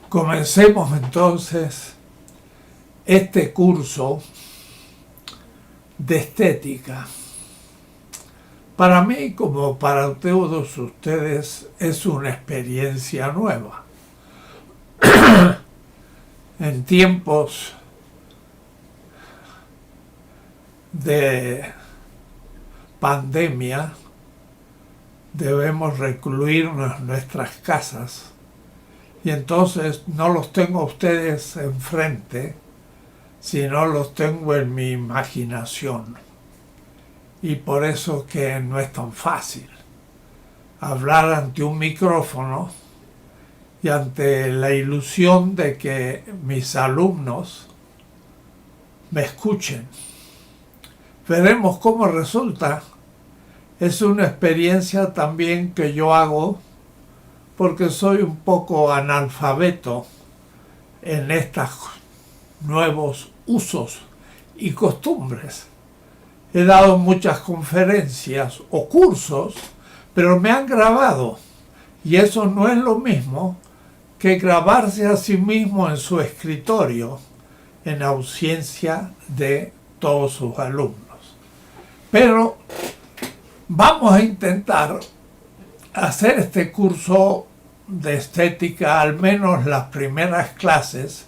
Comencemos entonces este curso de estética. Para mí, como para todos ustedes, es una experiencia nueva. En tiempos de pandemia debemos recluirnos en nuestras casas y entonces no los tengo a ustedes enfrente, sino los tengo en mi imaginación. Y por eso que no es tan fácil hablar ante un micrófono y ante la ilusión de que mis alumnos me escuchen. Veremos cómo resulta. Es una experiencia también que yo hago porque soy un poco analfabeto en estos nuevos usos y costumbres. He dado muchas conferencias o cursos, pero me han grabado. Y eso no es lo mismo que grabarse a sí mismo en su escritorio en ausencia de todos sus alumnos. Pero vamos a intentar hacer este curso de estética, al menos las primeras clases,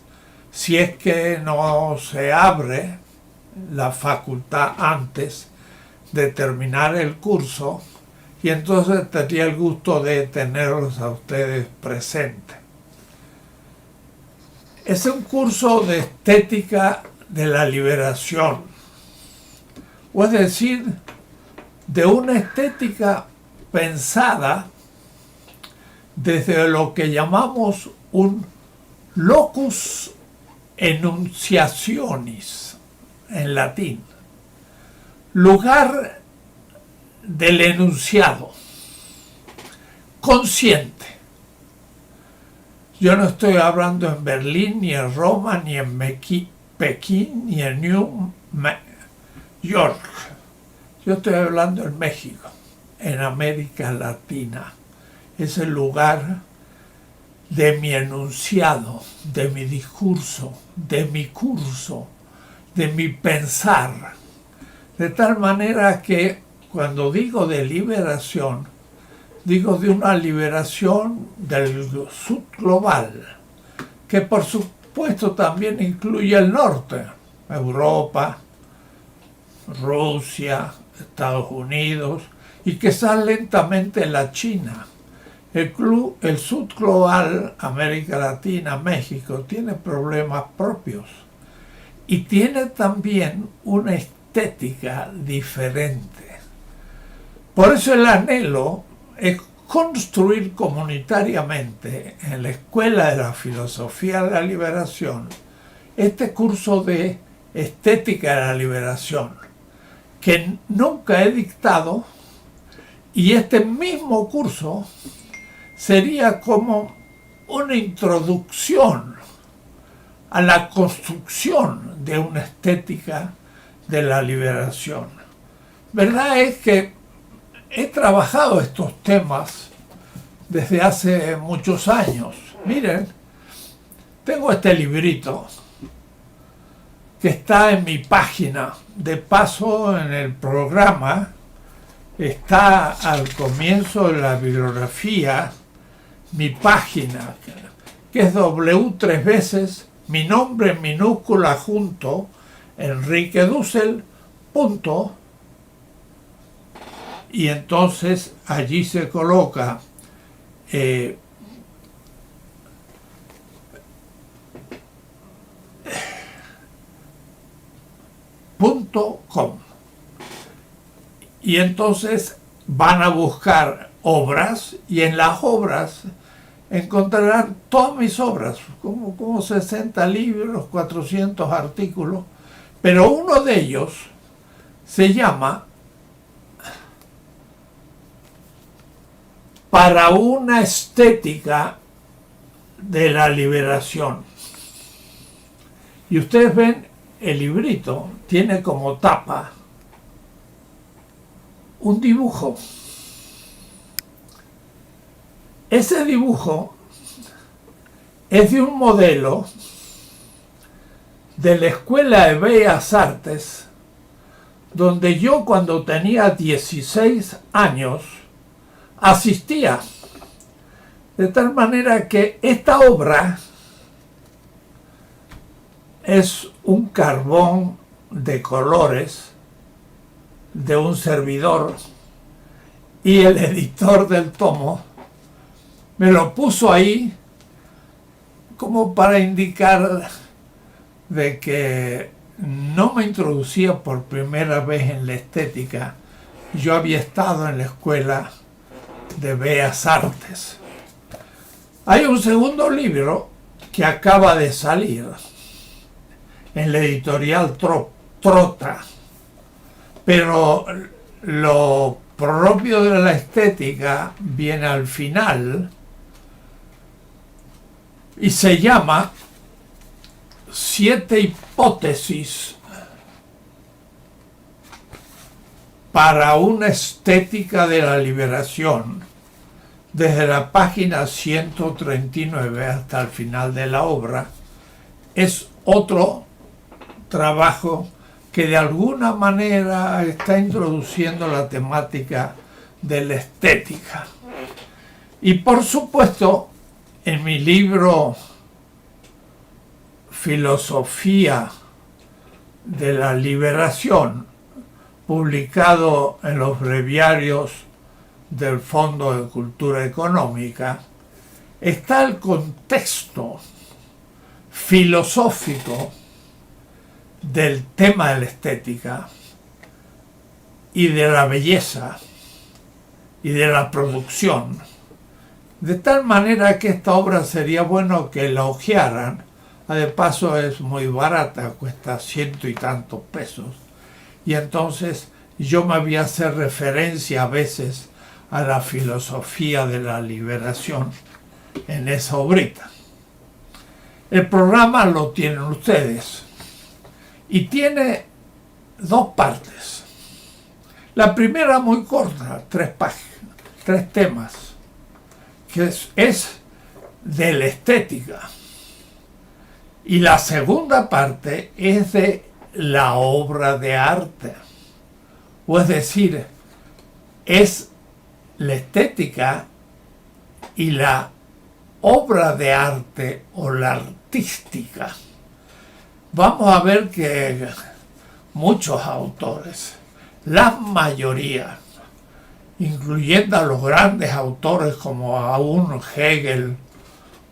si es que no se abre la facultad antes de terminar el curso, y entonces tendría el gusto de tenerlos a ustedes presentes. Es un curso de estética de la liberación, o es decir, de una estética pensada desde lo que llamamos un locus enunciationis en latín, lugar del enunciado, consciente. Yo no estoy hablando en Berlín, ni en Roma, ni en Pekín, ni en New York. Yo estoy hablando en México, en América Latina. Es el lugar de mi enunciado, de mi discurso, de mi curso, de mi pensar. De tal manera que cuando digo de liberación, digo de una liberación del sur global, que por supuesto también incluye el norte, Europa, Rusia, Estados Unidos, y que sale lentamente la China. El sur global, América Latina, México, tiene problemas propios y tiene también una estética diferente. Por eso el anhelo es construir comunitariamente en la Escuela de la Filosofía de la Liberación este curso de estética de la liberación que nunca he dictado, y este mismo curso sería como una introducción a la construcción de una estética de la liberación. Verdad es que he trabajado estos temas desde hace muchos años. Miren, tengo este librito que está en mi página. De paso, en el programa está al comienzo de la bibliografía mi página, que es W3 veces mi nombre en minúscula junto, Enrique Dussel, punto, y entonces allí se coloca .com, y entonces van a buscar obras, y en las obras encontrarán todas mis obras, como 60 libros, 400 artículos, pero uno de ellos se llama Para una estética de la liberación. Y ustedes ven, el librito tiene como tapa un dibujo. Ese dibujo es de un modelo de la Escuela de Bellas Artes, donde yo cuando tenía 16 años asistía. De tal manera que esta obra es un carbón de colores de un servidor, y el editor del tomo me lo puso ahí como para indicar de que no me introducía por primera vez en la estética. Yo había estado en la Escuela de Bellas Artes. Hay un segundo libro que acaba de salir en la editorial Trota, pero lo propio de la estética viene al final y se llama 7 hipótesis para una estética de la liberación, desde la página 139 hasta el final de la obra. Es otro trabajo que de alguna manera está introduciendo la temática de la estética. Y por supuesto, en mi libro Filosofía de la Liberación, publicado en los breviarios del Fondo de Cultura Económica, está el contexto filosófico del tema de la estética y de la belleza y de la producción, de tal manera que esta obra sería bueno que la hojearan. De paso es muy barata, cuesta 100 y tantos pesos, y entonces yo me voy a hacer referencia a veces a la filosofía de la liberación en esa obrita. El programa lo tienen ustedes y tiene 2 partes. La primera muy corta, 3 páginas, 3 temas, que es de la estética. Y la segunda parte es de la obra de arte. O es decir, es la estética y la obra de arte o la artística. Vamos a ver que muchos autores, la mayoría, incluyendo a los grandes autores como aún Hegel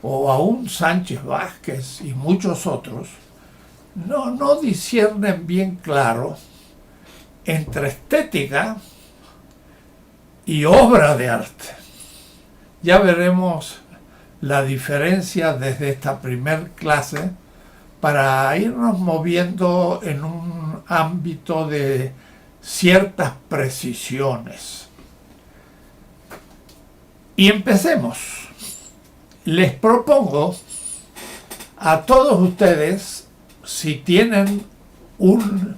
o aún Sánchez Vázquez y muchos otros, no disciernen bien claro entre estética y obra de arte. Ya veremos la diferencia desde esta primer clase para irnos moviendo en un ámbito de ciertas precisiones. Y empecemos. Les propongo a todos ustedes, si tienen un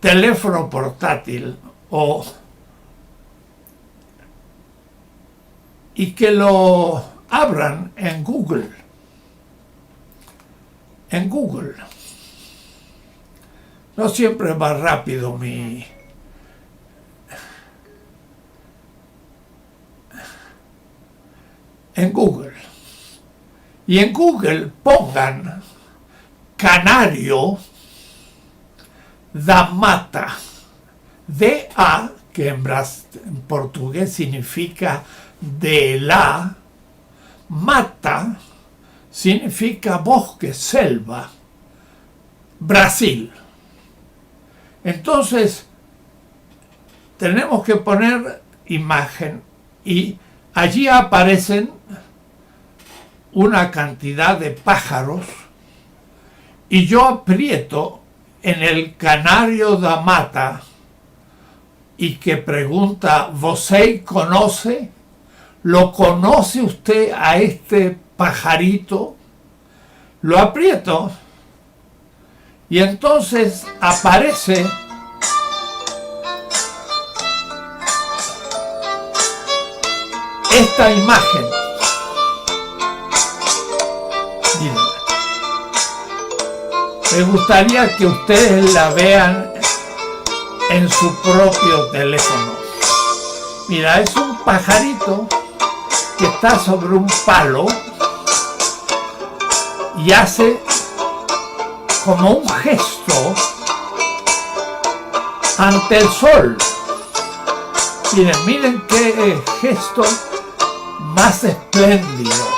teléfono portátil y que lo abran en Google. En Google. No siempre va rápido en Google. Y en Google pongan Canario da Mata. D-A, que en portugués significa de la, mata significa bosque, selva, Brasil. Entonces, tenemos que poner imagen y allí aparecen una cantidad de pájaros y yo aprieto en el Canario da Mata y que pregunta, ¿Você conoce? ¿Lo conoce usted a este pajarito? Lo aprieto y entonces aparece esta imagen. Miren, me gustaría que ustedes la vean en su propio teléfono. Mira, es un pajarito que está sobre un palo y hace como un gesto ante el sol. Miren, miren qué gesto más espléndido.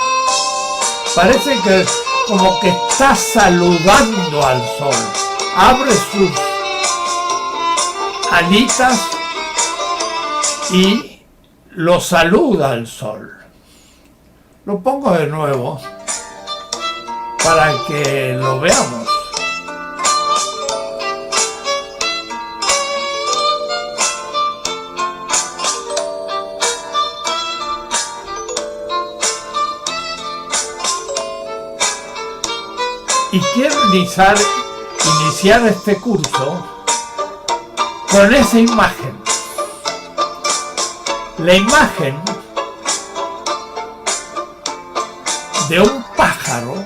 Parece que como que está saludando al sol. Abre sus alitas y lo saluda al sol. Lo pongo de nuevo para que lo veamos. Y quiero iniciar este curso con esa imagen. La imagen de un pájaro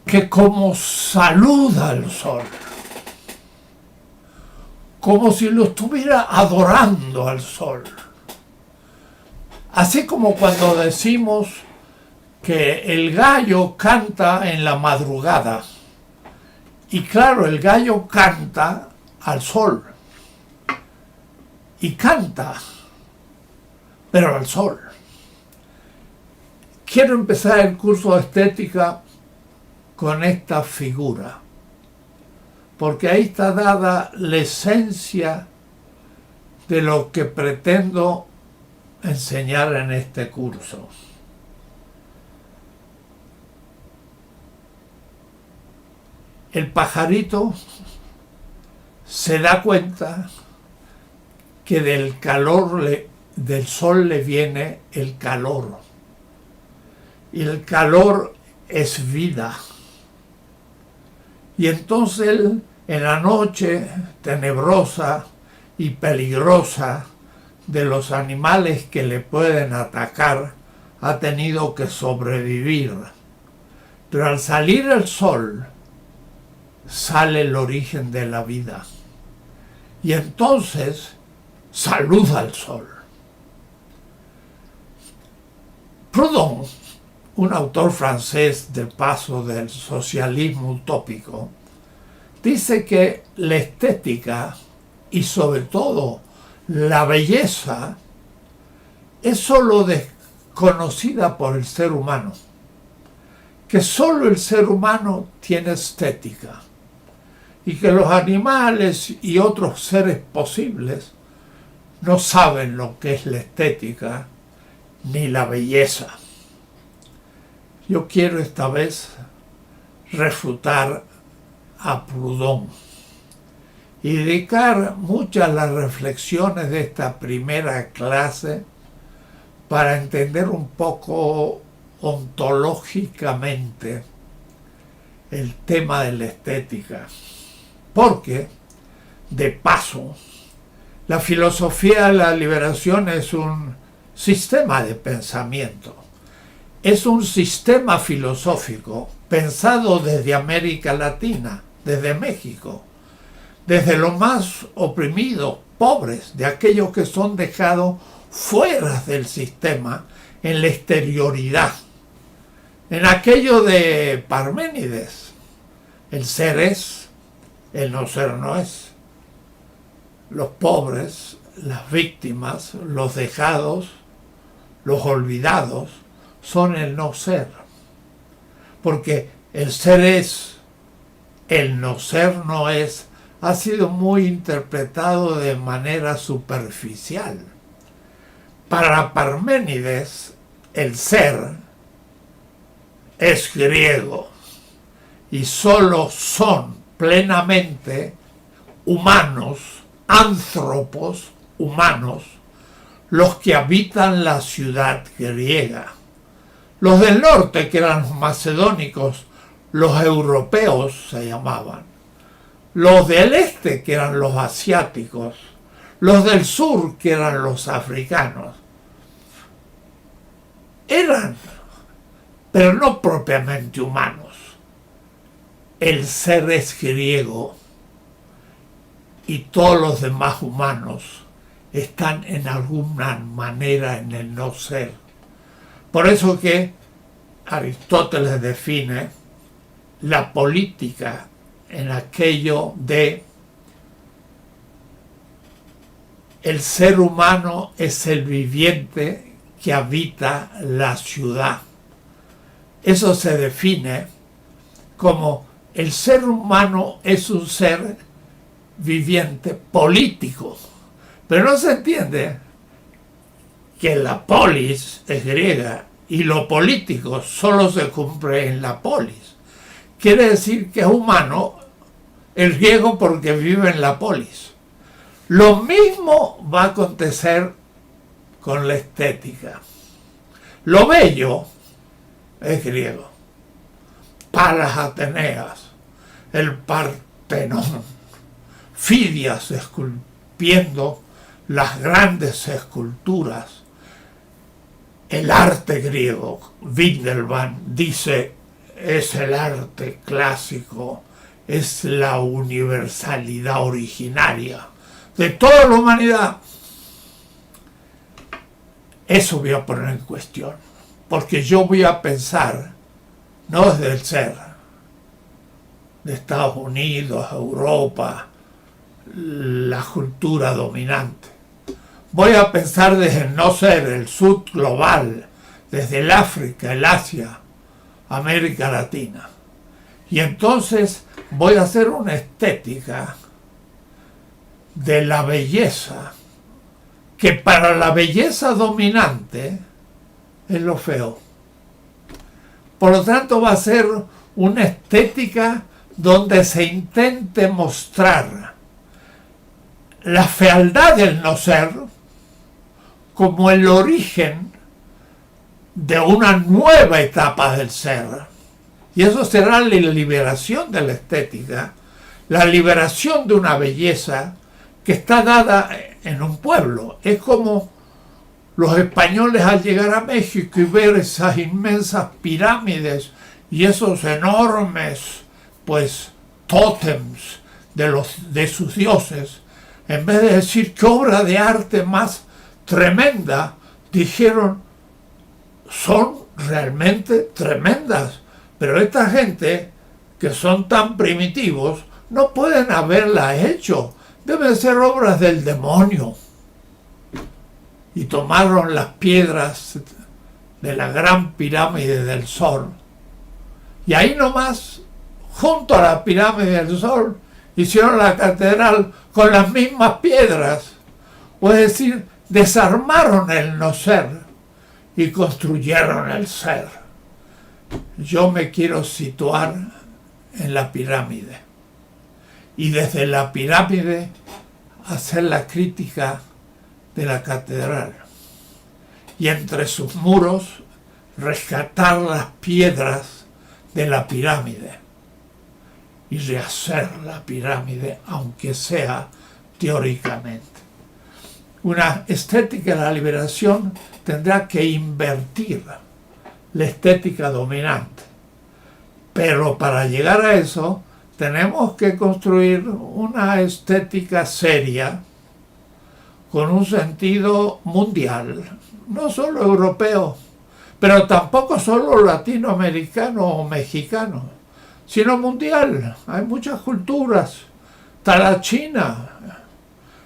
que como saluda al sol, como si lo estuviera adorando al sol. Así como cuando decimos que el gallo canta en la madrugada. Y claro, el gallo canta al sol. Y canta, pero al sol. Quiero empezar el curso de estética con esta figura, porque ahí está dada la esencia de lo que pretendo enseñar en este curso. El pajarito se da cuenta que del calor del sol le viene el calor, y el calor es vida. Y entonces él, en la noche tenebrosa y peligrosa de los animales que le pueden atacar, ha tenido que sobrevivir. Pero al salir el sol, sale el origen de la vida. Y entonces saluda al sol. Proudhon, un autor francés del paso del socialismo utópico, dice que la estética y sobre todo la belleza es sólo desconocida por el ser humano, que sólo el ser humano tiene estética y que los animales y otros seres posibles no saben lo que es la estética ni la belleza. Yo quiero esta vez refutar a Proudhon y dedicar muchas las reflexiones de esta primera clase para entender un poco ontológicamente el tema de la estética. Porque, de paso, la filosofía de la liberación es un sistema de pensamiento. Es un sistema filosófico pensado desde América Latina, desde México, desde los más oprimidos, pobres, de aquellos que son dejados fuera del sistema, en la exterioridad. En aquello de Parménides, el ser es, el no ser no es. Los pobres, las víctimas, los dejados, los olvidados, son el no ser. Porque el ser es, el no ser no es, ha sido muy interpretado de manera superficial. Para Parménides, el ser es griego y solo son plenamente humanos, ántropos humanos, los que habitan la ciudad griega. Los del norte, que eran los macedónicos, los europeos se llamaban. Los del este, que eran los asiáticos, Los del sur, que eran los africanos, eran, pero no propiamente humanos. El ser es griego y todos los demás humanos están en alguna manera en el no ser. Por eso que Aristóteles define la política en aquello de el ser humano es el viviente que habita la ciudad. Eso se define como el ser humano es un ser viviente político. Pero no se entiende que la polis es griega y lo político solo se cumple en la polis. Quiere decir que es humano el griego porque vive en la polis. Lo mismo va a acontecer con la estética. Lo bello es griego. Palas Ateneas, el Partenón, Fidias esculpiendo las grandes esculturas. El arte griego, Windelband dice, es el arte clásico, es la universalidad originaria de toda la humanidad. Eso voy a poner en cuestión, porque yo voy a pensar, no desde el ser, de Estados Unidos, Europa, la cultura dominante. Voy a pensar desde el no ser, el sur global, desde el África, el Asia, América Latina. Y entonces voy a hacer una estética de la belleza, que para la belleza dominante es lo feo. Por lo tanto, va a ser una estética donde se intente mostrar la fealdad del no ser como el origen de una nueva etapa del ser. Y eso será la liberación de la estética, la liberación de una belleza que está dada en un pueblo. Es como los españoles al llegar a México y ver esas inmensas pirámides y esos enormes, pues, tótems de sus dioses, en vez de decir qué obra de arte más tremenda, dijeron, son realmente tremendas, pero esta gente que son tan primitivos no pueden haberla hecho, deben ser obras del demonio. Y tomaron las piedras de la gran pirámide del Sol y ahí nomás, junto a la pirámide del Sol, hicieron la catedral con las mismas piedras, o es decir, desarmaron el no ser y construyeron el ser. Yo me quiero situar en la pirámide y desde la pirámide hacer la crítica de la catedral y entre sus muros rescatar las piedras de la pirámide y rehacer la pirámide, aunque sea teóricamente. Una estética de la liberación tendrá que invertir la estética dominante, pero para llegar a eso tenemos que construir una estética seria con un sentido mundial, no solo europeo, pero tampoco solo latinoamericano o mexicano, sino mundial. Hay muchas culturas. Está la China,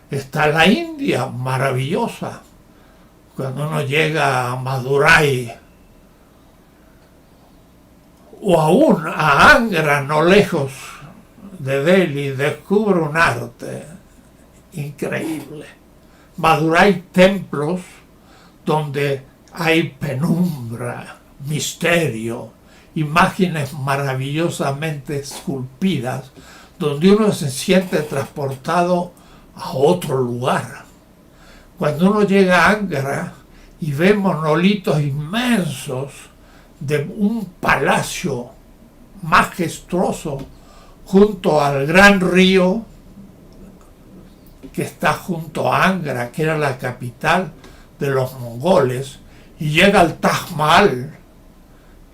está la India, maravillosa. Cuando uno llega a Madurai o aún a Angra, no lejos de Delhi, descubre un arte increíble. Madurai, templos donde hay penumbra, misterio, imágenes maravillosamente esculpidas, donde uno se siente transportado a otro lugar. Cuando uno llega a Angra y ve monolitos inmensos de un palacio majestuoso junto al gran río que está junto a Angra, que era la capital de los mongoles, y llega al Taj Mahal,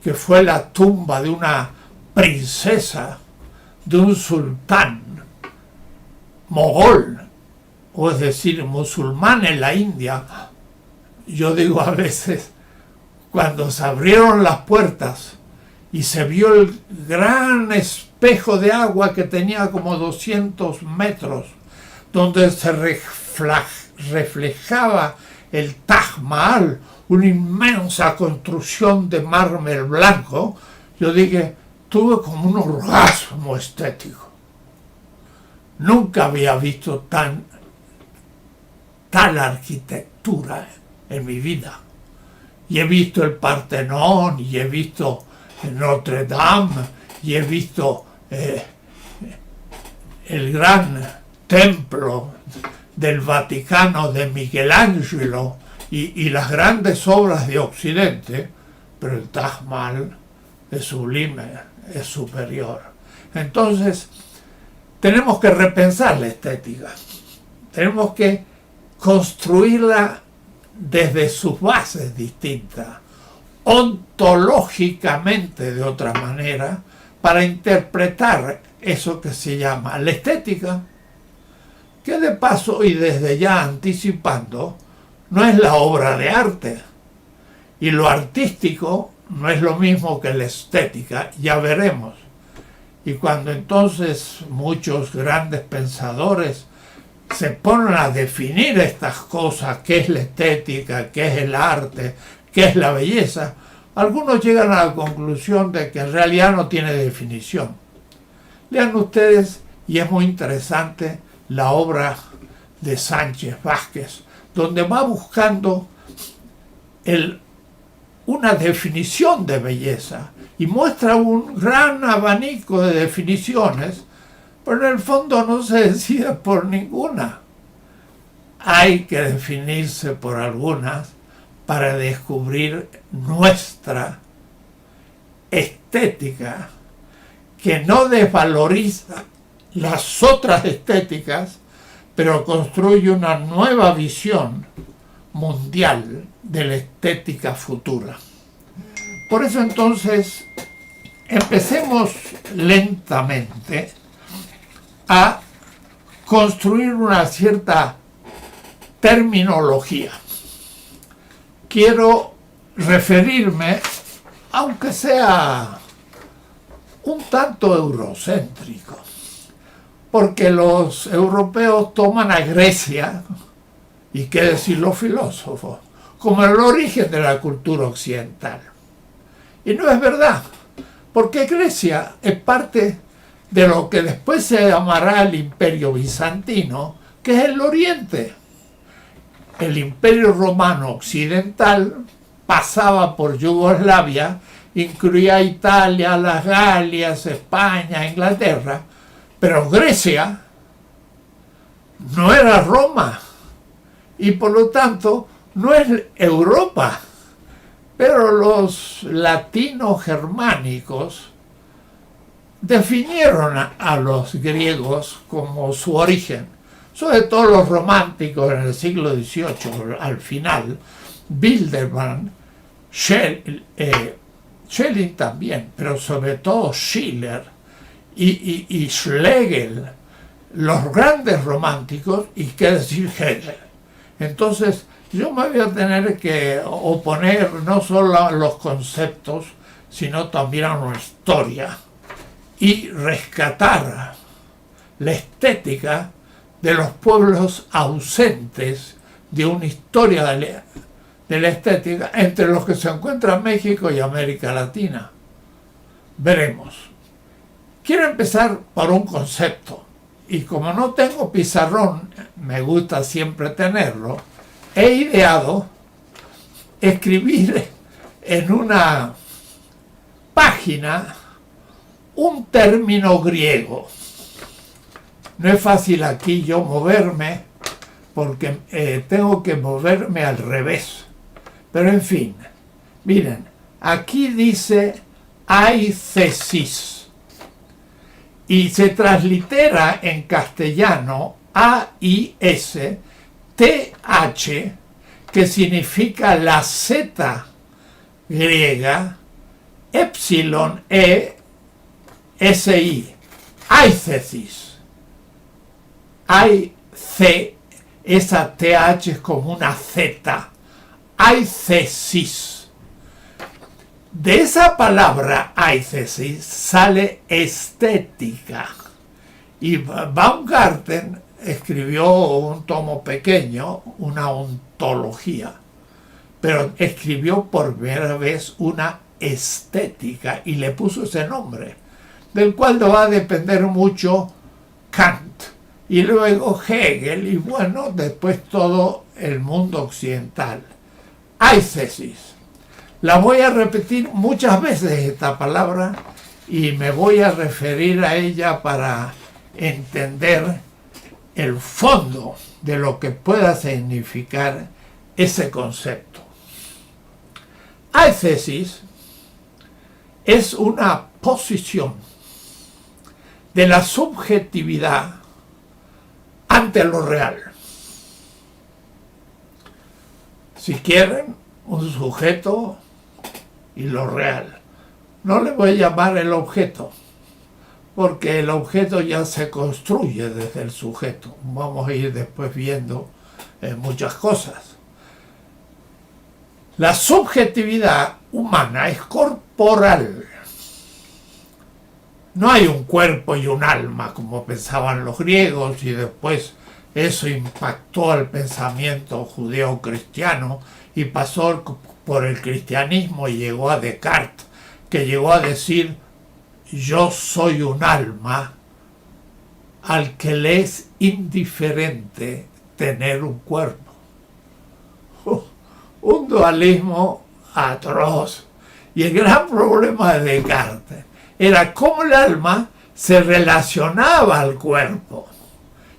que fue la tumba de una princesa, de un sultán mogol, o es decir, musulmán en la India. Yo digo a veces, cuando se abrieron las puertas y se vio el gran espejo de agua que tenía como 200 metros, donde se reflejaba el Taj Mahal, una inmensa construcción de mármol blanco, yo dije, tuve como un orgasmo estético. Nunca había visto tal arquitectura en mi vida. Y he visto el Partenón, y he visto Notre Dame, y he visto el gran templo del Vaticano de Michelangelo y las grandes obras de Occidente, pero el Taj Mahal es sublime, es superior. Entonces, tenemos que repensar la estética, tenemos que construirla desde sus bases distintas, ontológicamente de otra manera, para interpretar eso que se llama la estética, que de paso y desde ya anticipando, no es la obra de arte, y lo artístico no es lo mismo que la estética, ya veremos. Y cuando entonces muchos grandes pensadores se ponen a definir estas cosas, qué es la estética, qué es el arte, qué es la belleza, algunos llegan a la conclusión de que en realidad no tiene definición. Lean ustedes, y es muy interesante, la obra de Sánchez Vázquez, donde va buscando una definición de belleza y muestra un gran abanico de definiciones, pero en el fondo no se decide por ninguna. Hay que definirse por algunas para descubrir nuestra estética, que no desvaloriza las otras estéticas, pero construye una nueva visión mundial de la estética futura. Por eso entonces empecemos lentamente a construir una cierta terminología. Quiero referirme, aunque sea un tanto eurocéntrico, porque los europeos toman a Grecia, y qué decir los filósofos, como el origen de la cultura occidental. Y no es verdad, porque Grecia es parte de lo que después se llamará el Imperio Bizantino, que es el Oriente. El Imperio Romano Occidental pasaba por Yugoslavia, incluía Italia, las Galias, España, Inglaterra, pero Grecia no era Roma y por lo tanto no es Europa. Pero los latinos germánicos definieron a los griegos como su origen, sobre todo los románticos en el siglo XVIII, al final, Bildermann, Schelling también, pero sobre todo Schiller y Schlegel, los grandes románticos, y qué decir Hegel. Entonces, yo me voy a tener que oponer no solo a los conceptos, sino también a una historia, y rescatar la estética de los pueblos ausentes de una historia de la estética, entre los que se encuentran México y América Latina. Veremos. Quiero empezar por un concepto, y como no tengo pizarrón, me gusta siempre tenerlo, he ideado escribir en una página un término griego. No es fácil aquí yo moverme porque tengo que moverme al revés. Pero en fin, miren, aquí dice aithesis y se translitera en castellano A-I-S, T-H, que significa la Z griega, Epsilon E-S-I, aithesis. I-C, esa TH es como una Z, aithesis. De esa palabra aithesis sale estética. Y Baumgarten escribió un tomo pequeño, una ontología, pero escribió por primera vez una estética y le puso ese nombre, del cual va a depender mucho Kant y luego Hegel y bueno, después todo el mundo occidental. Aithesis. La voy a repetir muchas veces esta palabra y me voy a referir a ella para entender el fondo de lo que pueda significar ese concepto. Aithesis es una posición de la subjetividad ante lo real. Si quieren, un sujeto y lo real. No le voy a llamar el objeto, porque el objeto ya se construye desde el sujeto. Vamos a ir después viendo muchas cosas. La subjetividad humana es corporal. No hay un cuerpo y un alma como pensaban los griegos y después eso impactó al pensamiento judeo-cristiano y pasó por el cristianismo y llegó a Descartes, que llegó a decir: yo soy un alma al que le es indiferente tener un cuerpo. Un dualismo atroz. Y el gran problema de Descartes era cómo el alma se relacionaba al cuerpo.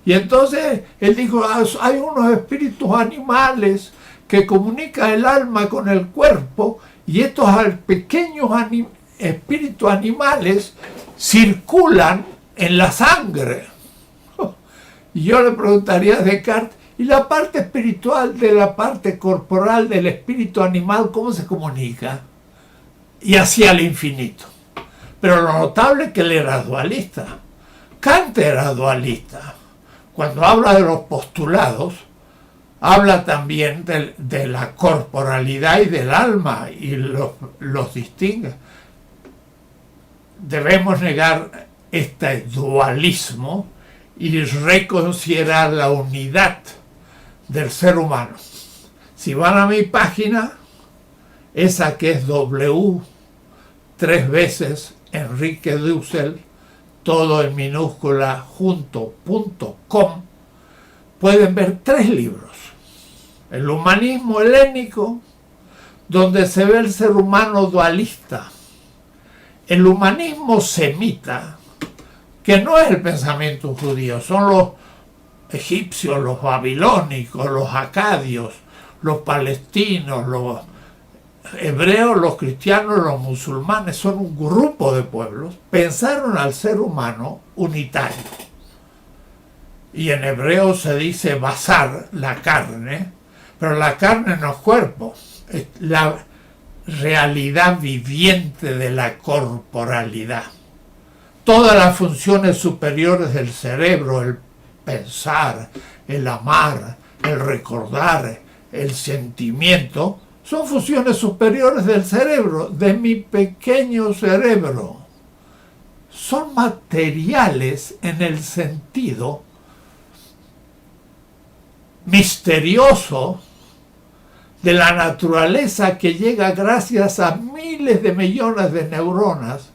Y entonces él dijo: hay unos espíritus animales que comunican el alma con el cuerpo, y estos pequeños espíritus animales circulan en la sangre. Y yo le preguntaría a Descartes: ¿y la parte espiritual de la parte corporal del espíritu animal cómo se comunica? Y hacia el infinito. Pero lo notable es que él era dualista. Kant era dualista. Cuando habla de los postulados, habla también de la corporalidad y del alma y los distingue. Debemos negar este dualismo y reconsiderar la unidad del ser humano. Si van a mi página, esa que es W, 3 veces Enrique Dussel, todo en minúscula junto.com, pueden ver 3 libros. El humanismo helénico, donde se ve el ser humano dualista. El humanismo semita, que no es el pensamiento judío, son los egipcios, los babilónicos, los acadios, los palestinos, los hebreos, los cristianos, los musulmanes, son un grupo de pueblos, pensaron al ser humano unitario. Y en hebreo se dice basar, la carne, pero la carne no es cuerpo, es la realidad viviente de la corporalidad. Todas las funciones superiores del cerebro, el pensar, el amar, el recordar, el sentimiento, son funciones superiores del cerebro, de mi pequeño cerebro. Son materiales en el sentido misterioso de la naturaleza que llega gracias a miles de millones de neuronas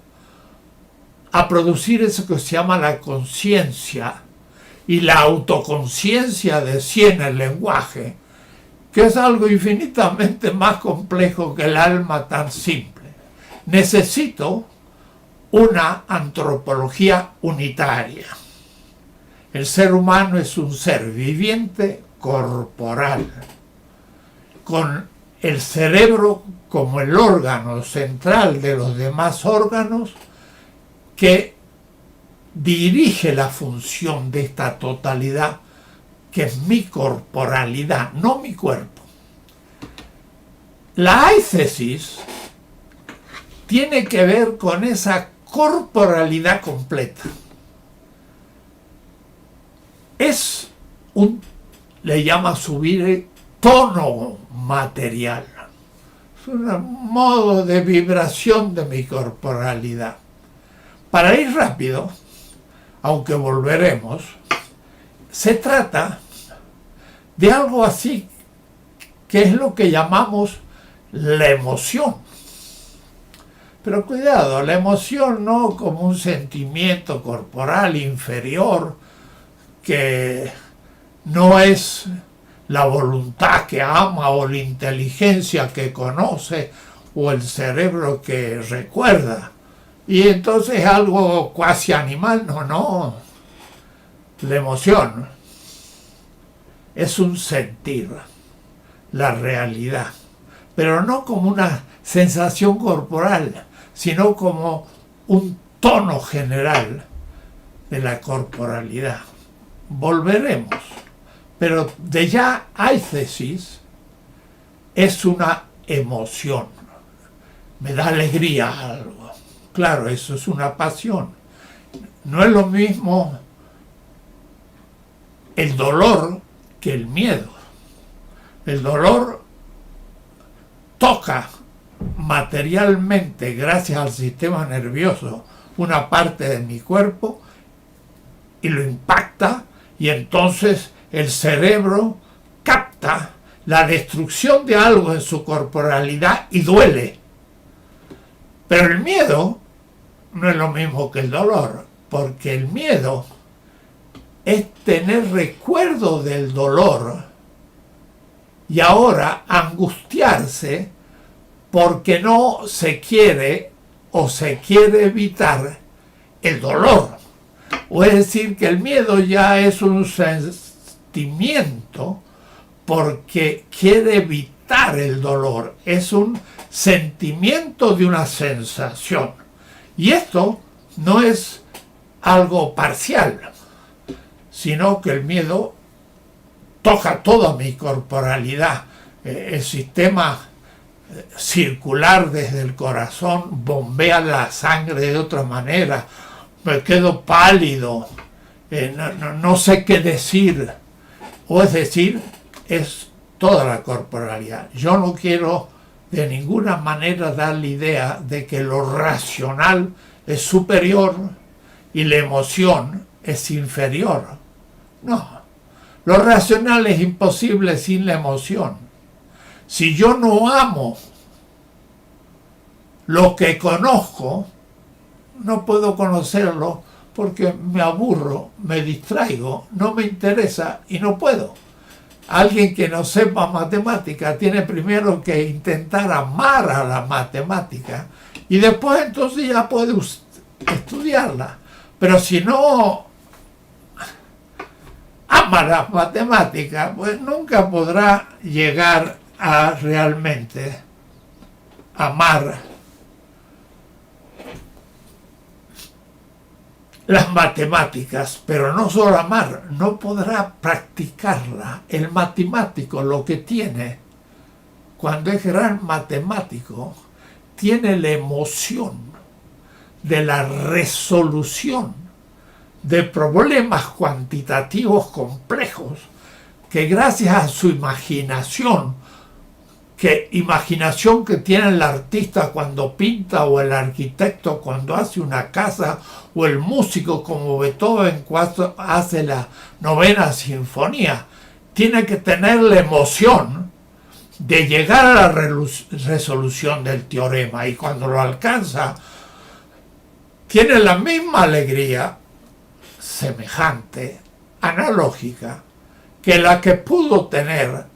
a producir eso que se llama la conciencia y la autoconciencia de sí en el lenguaje, que es algo infinitamente más complejo que el alma tan simple. Necesito una antropología unitaria. El ser humano es un ser viviente corporal, con el cerebro como el órgano central de los demás órganos que dirige la función de esta totalidad que es mi corporalidad, no mi cuerpo. La eisesis tiene que ver con esa corporalidad completa. Es le llama subir el tono material. Es un modo de vibración de mi corporalidad. Para ir rápido, aunque volveremos, se trata de algo así que es lo que llamamos la emoción. Pero cuidado, la emoción no como un sentimiento corporal inferior que no es la voluntad que ama o la inteligencia que conoce o el cerebro que recuerda. Y entonces algo cuasi animal, no. La emoción es un sentir, la realidad, pero no como una sensación corporal, sino como un tono general de la corporalidad. Volveremos, pero de ya eisesis es una emoción, me da alegría algo. Claro, eso es una pasión. No es lo mismo el dolor que el miedo. El dolor toca materialmente, gracias al sistema nervioso, una parte de mi cuerpo y lo impacta, y entonces el cerebro capta la destrucción de algo en su corporalidad y duele. Pero el miedo no es lo mismo que el dolor, porque el miedo es tener recuerdo del dolor y ahora angustiarse porque no se quiere o se quiere evitar el dolor. O es decir, que el miedo ya es un sentimiento porque quiere evitar el dolor. Es un sentimiento de una sensación. Y esto no es algo parcial, sino que el miedo toca toda mi corporalidad. El sistema circular desde el corazón bombea la sangre de otra manera. Me quedo pálido, no sé qué decir. O es decir, es toda la corporalidad. Yo no quiero de ninguna manera dar la idea de que lo racional es superior y la emoción es inferior. No, lo racional es imposible sin la emoción. Si yo no amo lo que conozco, no puedo conocerlo porque me aburro, me distraigo, no me interesa y no puedo. Alguien que no sepa matemática tiene primero que intentar amar a la matemática y después entonces ya puede estudiarla. Pero si no ama las matemáticas, pues nunca podrá llegar a realmente amar las matemáticas, pero no solo amar, no podrá practicarla. El matemático lo que tiene, cuando es gran matemático, tiene la emoción de la resolución de problemas cuantitativos complejos que gracias a su imaginación que tiene el artista cuando pinta, o el arquitecto cuando hace una casa, o el músico como Beethoven cuando hace la 9ª sinfonía, tiene que tener la emoción de llegar a la resolución del teorema, y cuando lo alcanza tiene la misma alegría semejante, analógica, que la que pudo tener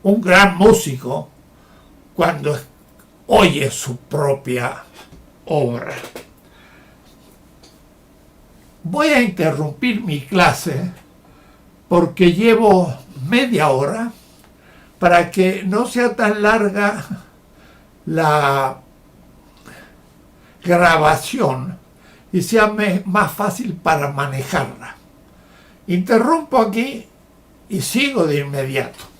un gran músico cuando oye su propia obra. Voy a interrumpir mi clase porque llevo media hora para que no sea tan larga la grabación y sea más fácil para manejarla. Interrumpo aquí y sigo de inmediato.